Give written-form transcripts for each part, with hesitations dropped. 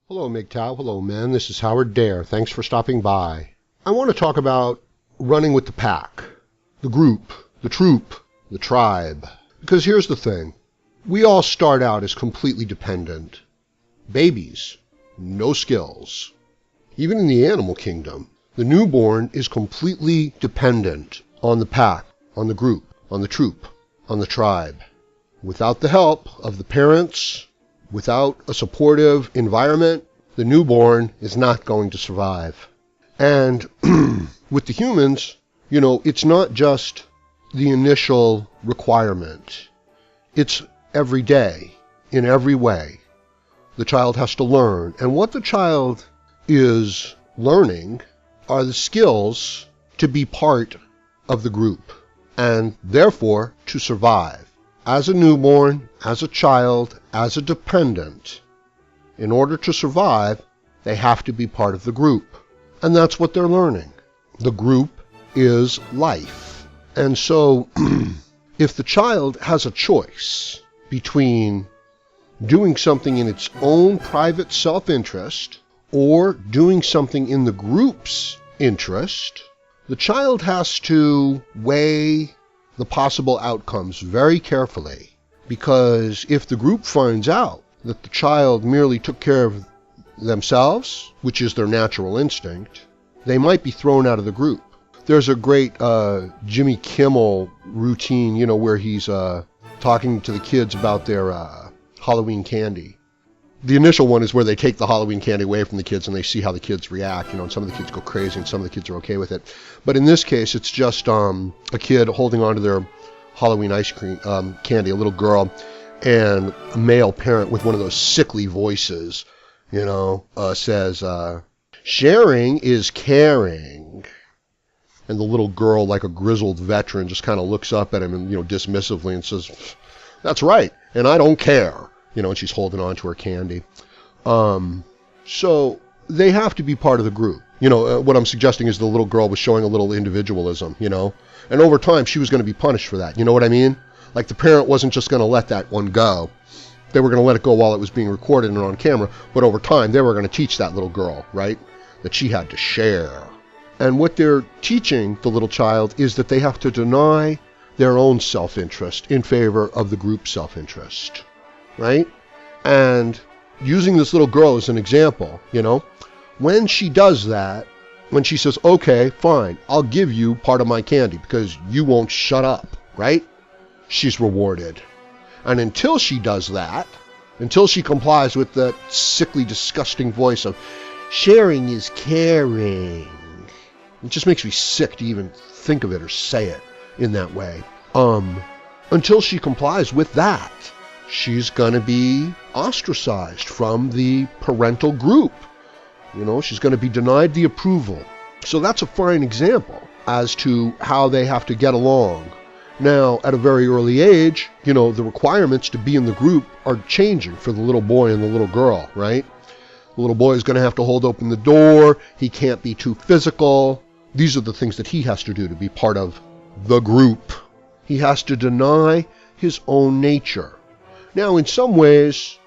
Hello, MGTOW. Hello, men. This is Howard Dare. Thanks for stopping by. I want to talk about running with the pack, the group, the troop, the tribe. Because here's the thing. We all start out as completely dependent. Babies, no skills. Even in the animal kingdom, the newborn is completely dependent on the pack, on the group, on the troop, on the tribe. Without the help of the parents, without a supportive environment, the newborn is not going to survive. And with the humans, it's not just the initial requirement. It's every day, in every way. The child has to learn. And what the child is learning are the skills to be part of the group and therefore to survive. As a newborn, as a child, as a dependent, in order to survive, they have to be part of the group. And that's what they're learning. The group is life. And so, if the child has a choice between doing something in its own private self-interest or doing something in the group's interest, the child has to weigh the possible outcomes very carefully, because if the group finds out that the child merely took care of themselves, which is their natural instinct, they might be thrown out of the group. There's a great Jimmy Kimmel routine, where he's talking to the kids about their Halloween candy. The initial one is where they take the Halloween candy away from the kids and they see how the kids react, and some of the kids go crazy and some of the kids are okay with it. But in this case, it's just a kid holding on to their Halloween ice cream candy, a little girl, and a male parent with one of those sickly voices, says, sharing is caring. And the little girl, like a grizzled veteran, just kind of looks up at him and, dismissively and says, that's right, and I don't care. And she's holding on to her candy. So they have to be part of the group. What I'm suggesting is the little girl was showing a little individualism, and over time she was going to be punished for that. You know what I mean? Like the parent wasn't just going to let that one go. They were going to let it go while it was being recorded and on camera, but over time they were going to teach that little girl, right, that she had to share. And what they're teaching the little child is that they have to deny their own self-interest in favor of the group self-interest. Right? And using this little girl as an example, when she does that, when she says, okay, fine, I'll give you part of my candy because you won't shut up, right? She's rewarded. And until she does that, until she complies with that sickly, disgusting voice of sharing is caring, it just makes me sick to even think of it or say it in that way. Until she complies with that, she's going to be ostracized from the parental group. She's going to be denied the approval. So that's a fine example as to how they have to get along. Now, at a very early age, the requirements to be in the group are changing for the little boy and the little girl, right? The little boy is going to have to hold open the door. He can't be too physical. These are the things that he has to do to be part of the group. He has to deny his own nature. Now, in some ways,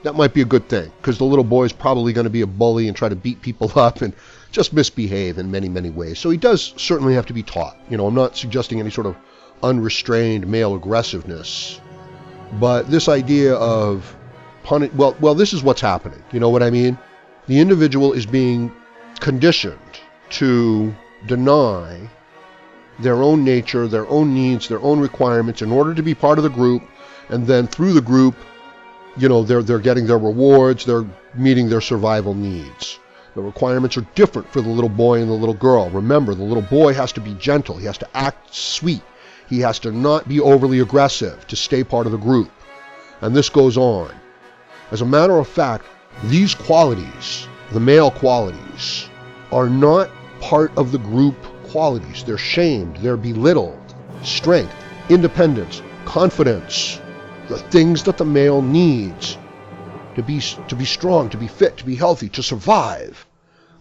that might be a good thing, because the little boy is probably going to be a bully and try to beat people up and just misbehave in many, many ways. So he does certainly have to be taught. I'm not suggesting any sort of unrestrained male aggressiveness. But this idea of this is what's happening. You know what I mean? The individual is being conditioned to deny their own nature, their own needs, their own requirements in order to be part of the group. And then through the group, they're getting their rewards, they're meeting their survival needs. The requirements are different for the little boy and the little girl. Remember, the little boy has to be gentle, he has to act sweet, he has to not be overly aggressive to stay part of the group. And this goes on. As a matter of fact, these qualities, the male qualities, are not part of the group qualities. They're shamed, they're belittled. Strength, independence, confidence, the things that the male needs to be strong, to be fit, to be healthy, to survive.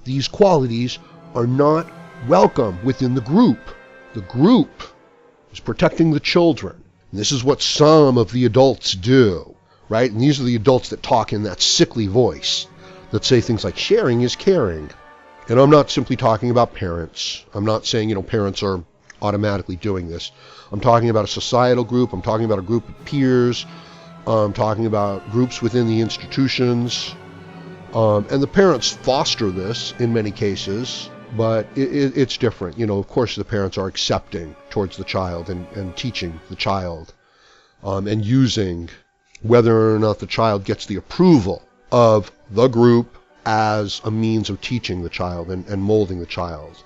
These qualities are not welcome within the group. The group is protecting the children. And this is what some of the adults do, right? And these are the adults that talk in that sickly voice. that say things like sharing is caring. And I'm not simply talking about parents. I'm not saying, parents are automatically doing this. I'm talking about a societal group. I'm talking about a group of peers. I'm talking about groups within the institutions. And the parents foster this in many cases, but it's different. Of course the parents are accepting towards the child and teaching the child and using whether or not the child gets the approval of the group as a means of teaching the child and molding the child.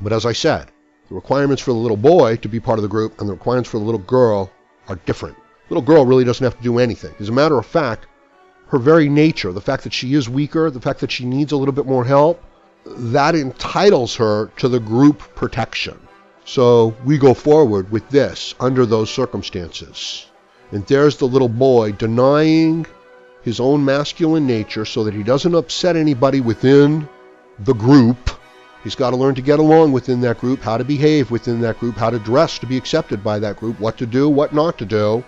But as I said, the requirements for the little boy to be part of the group and the requirements for the little girl are different. The little girl really doesn't have to do anything. As a matter of fact, her very nature, the fact that she is weaker, the fact that she needs a little bit more help, that entitles her to the group protection. So we go forward with this under those circumstances. And there's the little boy denying his own masculine nature so that he doesn't upset anybody within the group. He's got to learn to get along within that group, how to behave within that group, how to dress to be accepted by that group, what to do, what not to do.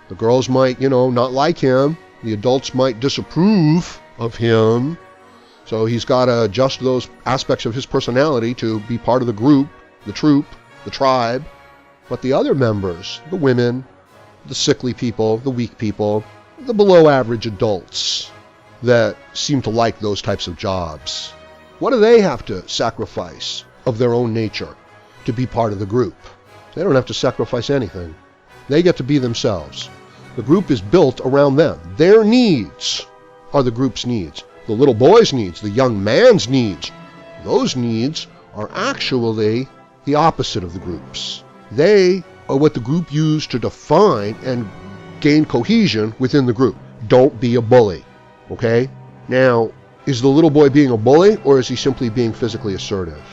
The girls might, not like him. The adults might disapprove of him. So he's got to adjust those aspects of his personality to be part of the group, the troop, the tribe. But the other members, the women, the sickly people, the weak people, the below average adults that seem to like those types of jobs, what do they have to sacrifice of their own nature to be part of the group? They don't have to sacrifice anything. They get to be themselves. The group is built around them. Their needs are the group's needs. The little boy's needs, the young man's needs, those needs are actually the opposite of the group's. They are what the group used to define and gain cohesion within the group. Don't be a bully, okay? Now, is the little boy being a bully, or is he simply being physically assertive?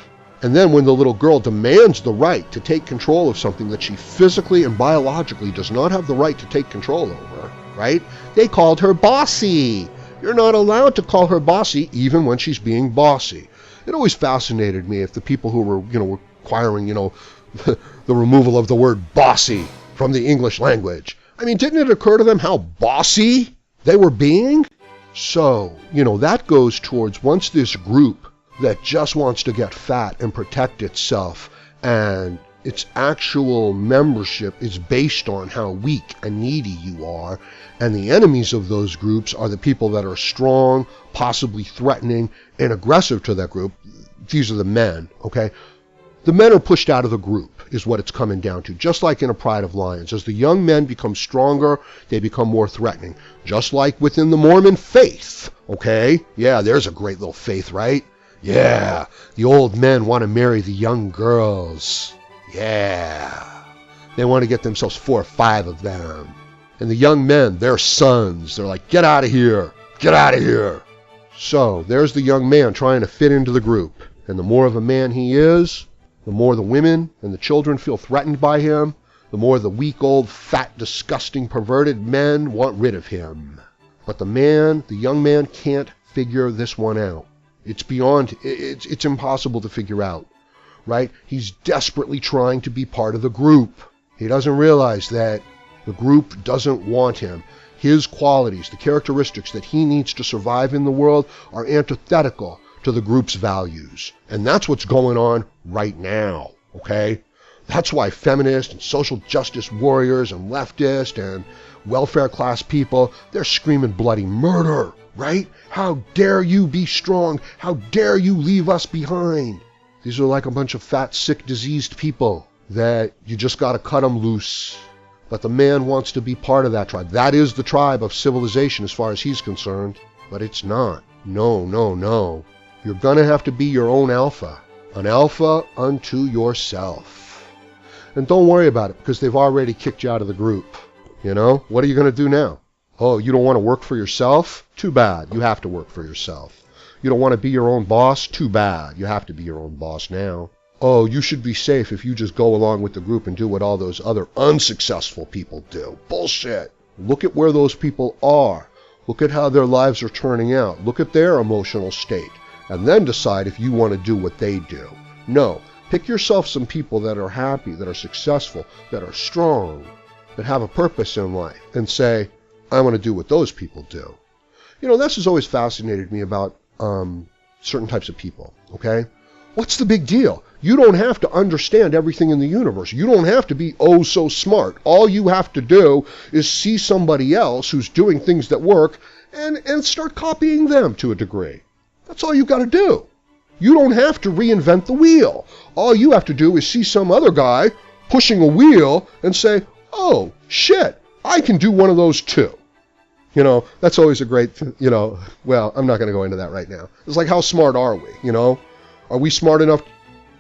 And then when the little girl demands the right to take control of something that she physically and biologically does not have the right to take control over, right? They called her bossy. You're not allowed to call her bossy even when she's being bossy. It always fascinated me if the people who were, requiring, the removal of the word bossy from the English language. I mean, didn't it occur to them how bossy they were being? So, that goes towards once this group that just wants to get fat and protect itself, and its actual membership is based on how weak and needy you are, and the enemies of those groups are the people that are strong, possibly threatening, and aggressive to that group. These are the men, okay? The men are pushed out of the group, is what it's coming down to, just like in a pride of lions. As the young men become stronger, they become more threatening, just like within the Mormon faith, okay? Yeah, there's a great little faith, right? Yeah, the old men want to marry the young girls. Yeah, they want to get themselves 4 or 5 of them. And the young men, their sons, they're like, get out of here, get out of here. So there's the young man trying to fit into the group. And the more of a man he is, the more the women and the children feel threatened by him, the more the weak, old, fat, disgusting, perverted men want rid of him. But the young man can't figure this one out. It's beyond, it's impossible to figure out, right? He's desperately trying to be part of the group. He doesn't realize that the group doesn't want him. His qualities, the characteristics that he needs to survive in the world are antithetical to the group's values. And that's what's going on right now, okay? That's why feminists and social justice warriors and leftists and welfare class people, they're screaming bloody murder, right? How dare you be strong? How dare you leave us behind? These are like a bunch of fat, sick, diseased people that you just got to cut them loose. But the man wants to be part of that tribe. That is the tribe of civilization as far as he's concerned. But it's not. No, no, no. You're going to have to be your own alpha. An alpha unto yourself. And don't worry about it, because they've already kicked you out of the group. What are you going to do now? Oh, you don't want to work for yourself? Too bad. You have to work for yourself. You don't want to be your own boss? Too bad. You have to be your own boss now. Oh, you should be safe if you just go along with the group and do what all those other unsuccessful people do. Bullshit. Look at where those people are. Look at how their lives are turning out. Look at their emotional state. And then decide if you want to do what they do. No. Pick yourself some people that are happy, that are successful, that are strong, that have a purpose in life, and say, I want to do what those people do. This has always fascinated me about certain types of people, okay? What's the big deal? You don't have to understand everything in the universe. You don't have to be oh so smart. All you have to do is see somebody else who's doing things that work and start copying them to a degree. That's all you've got to do. You don't have to reinvent the wheel. All you have to do is see some other guy pushing a wheel and say, oh, shit, I can do one of those too. That's always a great, well, I'm not going to go into that right now. It's like, how smart are we, Are we smart enough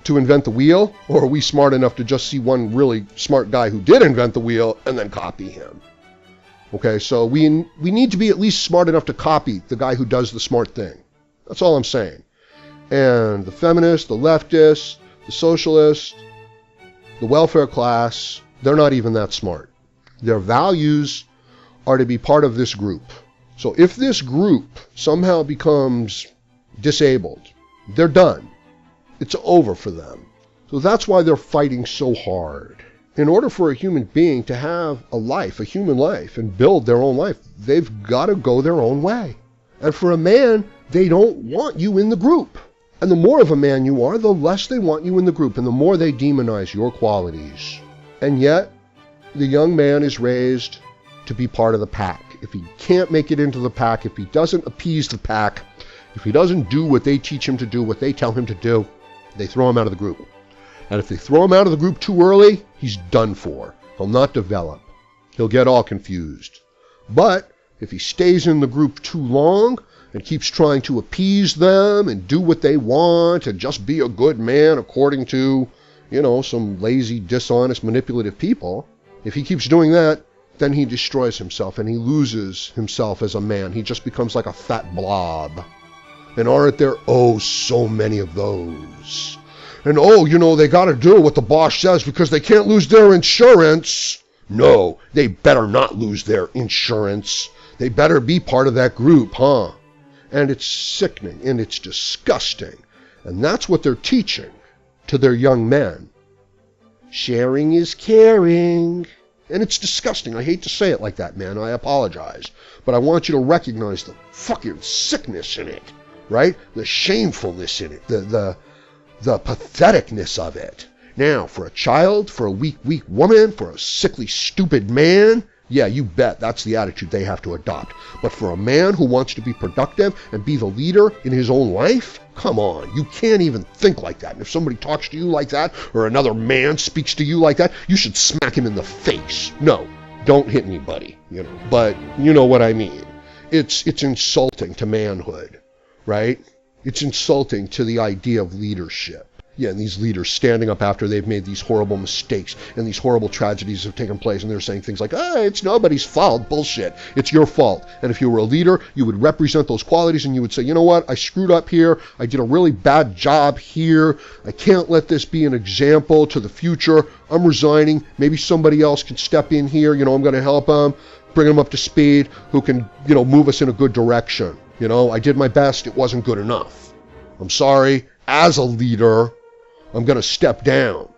to invent the wheel, or are we smart enough to just see one really smart guy who did invent the wheel and then copy him? Okay, so we need to be at least smart enough to copy the guy who does the smart thing. That's all I'm saying. And the feminists, the leftists, the socialists, the welfare class, they're not even that smart. Their values are to be part of this group. So if this group somehow becomes disabled, they're done. It's over for them. So that's why they're fighting so hard. In order for a human being to have a life, a human life, and build their own life, they've got to go their own way. And for a man, they don't want you in the group. And the more of a man you are, the less they want you in the group, and the more they demonize your qualities. And yet, the young man is raised to be part of the pack. If he can't make it into the pack, if he doesn't appease the pack, if he doesn't do what they teach him to do, what they tell him to do, they throw him out of the group. And if they throw him out of the group too early, he's done for. He'll not develop. He'll get all confused. But if he stays in the group too long and keeps trying to appease them and do what they want and just be a good man according to, some lazy, dishonest, manipulative people, if he keeps doing that, then he destroys himself and he loses himself as a man. He just becomes like a fat blob. And aren't there, so many of those? And they got to do what the boss says because they can't lose their insurance. No, they better not lose their insurance. They better be part of that group, huh? And it's sickening and it's disgusting. And that's what they're teaching to their young men. Sharing is caring. And it's disgusting. I hate to say it like that, man. I apologize. But I want you to recognize the fucking sickness in it, right? The shamefulness in it. The patheticness of it. Now, for a child, for a weak woman, for a sickly, stupid man, yeah, you bet that's the attitude they have to adopt. But for a man who wants to be productive and be the leader in his own life, come on, you can't even think like that. And if somebody talks to you like that, or another man speaks to you like that, you should smack him in the face. No, don't hit anybody, but you know what I mean. It's insulting to manhood, right? It's insulting to the idea of leadership. Yeah, and these leaders standing up after they've made these horrible mistakes and these horrible tragedies have taken place, and they're saying things like, it's nobody's fault. Bullshit. It's your fault. And if you were a leader, you would represent those qualities and you would say, you know what? I screwed up here. I did a really bad job here. I can't let this be an example to the future. I'm resigning. Maybe somebody else can step in here. I'm going to help them, bring them up to speed, who can, move us in a good direction. I did my best. It wasn't good enough. I'm sorry. As a leader, I'm going to step down,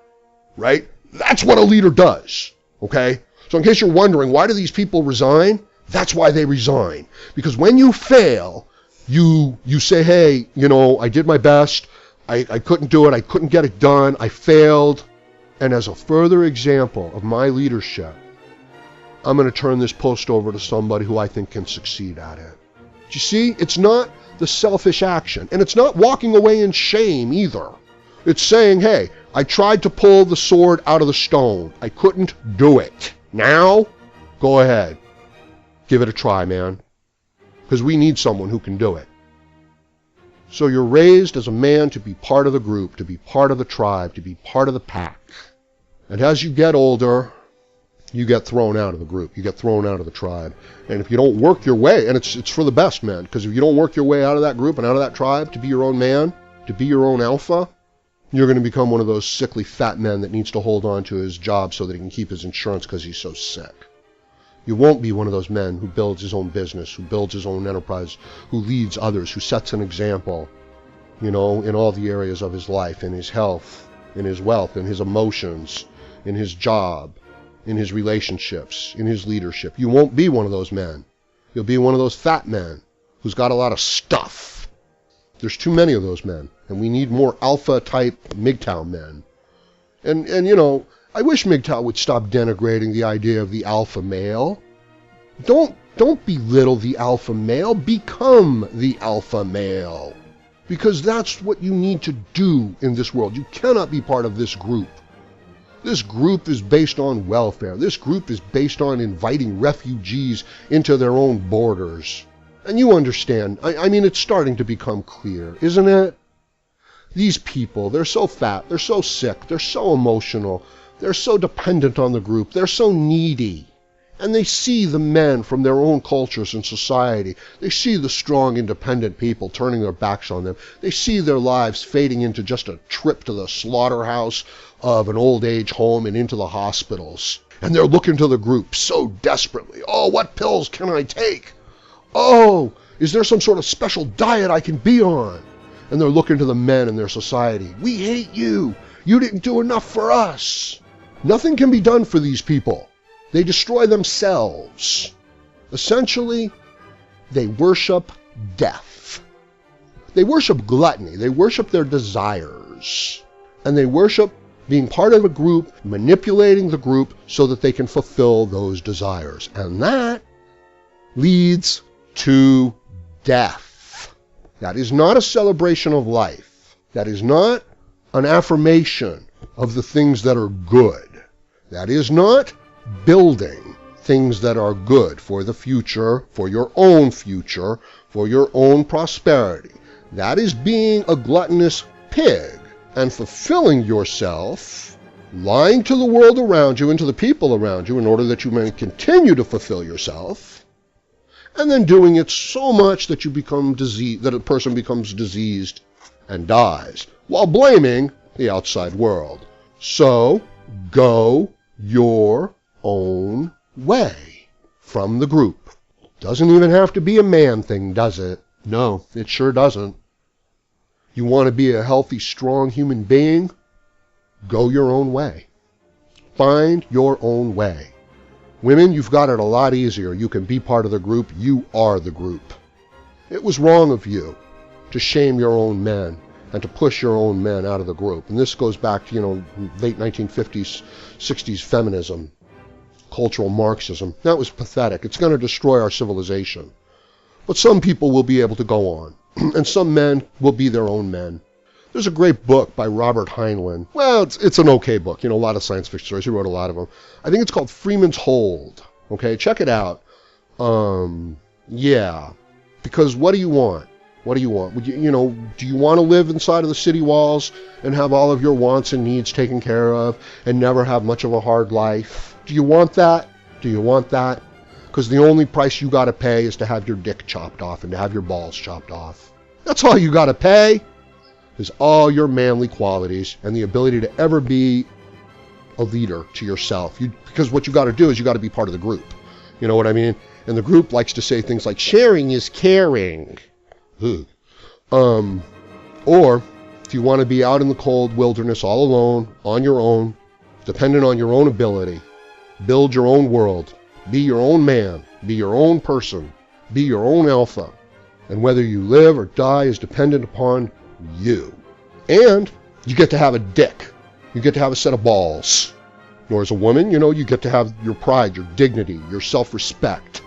right? That's what a leader does, okay? So in case you're wondering, why do these people resign? That's why they resign. Because when you fail, you say, hey, I did my best. I couldn't do it. I couldn't get it done. I failed. And as a further example of my leadership, I'm going to turn this post over to somebody who I think can succeed at it. Do you see? It's not the selfish action. And it's not walking away in shame either. It's saying, hey, I tried to pull the sword out of the stone. I couldn't do it. Now, go ahead. Give it a try, man. Because we need someone who can do it. So you're raised as a man to be part of the group, to be part of the tribe, to be part of the pack. And as you get older, you get thrown out of the group. You get thrown out of the tribe. And if you don't work your way, and it's for the best, man, because if you don't work your way out of that group and out of that tribe to be your own man, to be your own alpha, you're going to become one of those sickly fat men that needs to hold on to his job so that he can keep his insurance because he's so sick. You won't be one of those men who builds his own business, who builds his own enterprise, who leads others, who sets an example, in all the areas of his life, in his health, in his wealth, in his emotions, in his job, in his relationships, in his leadership. You won't be one of those men. You'll be one of those fat men who's got a lot of stuff. There's too many of those men, and we need more alpha-type MGTOW men. And you know, I wish MGTOW would stop denigrating the idea of the alpha male. Don't belittle the alpha male. Become the alpha male. Because that's what you need to do in this world. You cannot be part of this group. This group is based on welfare. This group is based on inviting refugees into their own borders. And you understand. I mean, it's starting to become clear, isn't it? These people, they're so fat, they're so sick, they're so emotional, they're so dependent on the group, they're so needy. And they see the men from their own cultures and society. They see the strong, independent people turning their backs on them. They see their lives fading into just a trip to the slaughterhouse of an old age home and into the hospitals. And they're looking to the group so desperately. Oh, what pills can I take? Oh, is there some sort of special diet I can be on? And they're looking to the men in their society. We hate you. You didn't do enough for us. Nothing can be done for these people. They destroy themselves. Essentially, they worship death. They worship gluttony. They worship their desires. And they worship being part of a group, manipulating the group so that they can fulfill those desires. And that leads to death. That is not a celebration of life. That is not an affirmation of the things that are good. That is not building things that are good for the future, for your own prosperity. That is being a gluttonous pig and fulfilling yourself, lying to the world around you and to the people around you in order that you may continue to fulfill yourself, and then doing it so much that you become diseased, that a person becomes diseased and dies, while blaming the outside world. So, go your own way from the group. Doesn't even have to be a man thing, does it? No, it sure doesn't. You want to be a healthy, strong human being? Go your own way. Find your own way. Women, you've got it a lot easier. You can be part of the group. You are the group. It was wrong of you to shame your own men and to push your own men out of the group. And this goes back to, late 1950s, 60s feminism, cultural Marxism. That was pathetic. It's going to destroy our civilization. But some people will be able to go on, and some men will be their own men. There's a great book by Robert Heinlein. Well, it's an okay book. A lot of science fiction stories. He wrote a lot of them. I think it's called Freeman's Hold. Okay, check it out. Yeah. Because what do you want? What do you want? Do you want to live inside of the city walls and have all of your wants and needs taken care of and never have much of a hard life? Do you want that? Do you want that? Because the only price you got to pay is to have your dick chopped off and to have your balls chopped off. That's all you got to pay. Is all your manly qualities and the ability to ever be a leader to yourself. Because what you got to do is you got to be part of the group. You know what I mean? And the group likes to say things like, sharing is caring. Or if you want to be out in the cold wilderness all alone, on your own, dependent on your own ability, build your own world, be your own man, be your own person, be your own alpha. And whether you live or die is dependent upon you. And you get to have a dick. You get to have a set of balls. Or as a woman, you get to have your pride, your dignity, your self-respect.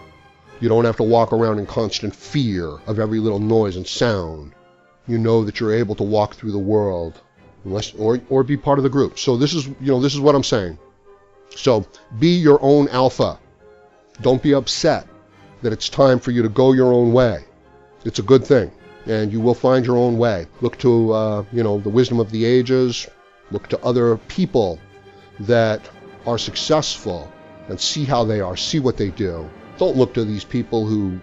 You don't have to walk around in constant fear of every little noise and sound. You know that you're able to walk through the world, or be part of the group. So this is what I'm saying. So be your own alpha. Don't be upset that it's time for you to go your own way. It's a good thing. And you will find your own way. Look to, the wisdom of the ages. Look to other people that are successful and see how they are, see what they do. Don't look to these people who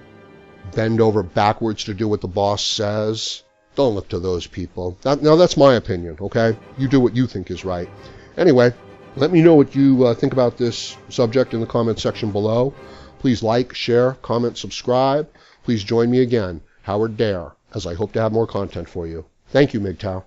bend over backwards to do what the boss says. Don't look to those people. Now, that's my opinion, okay? You do what you think is right. Anyway, let me know what you think about this subject in the comment section below. Please like, share, comment, subscribe. Please join me again, Howard Dare, as I hope to have more content for you. Thank you, MGTOW.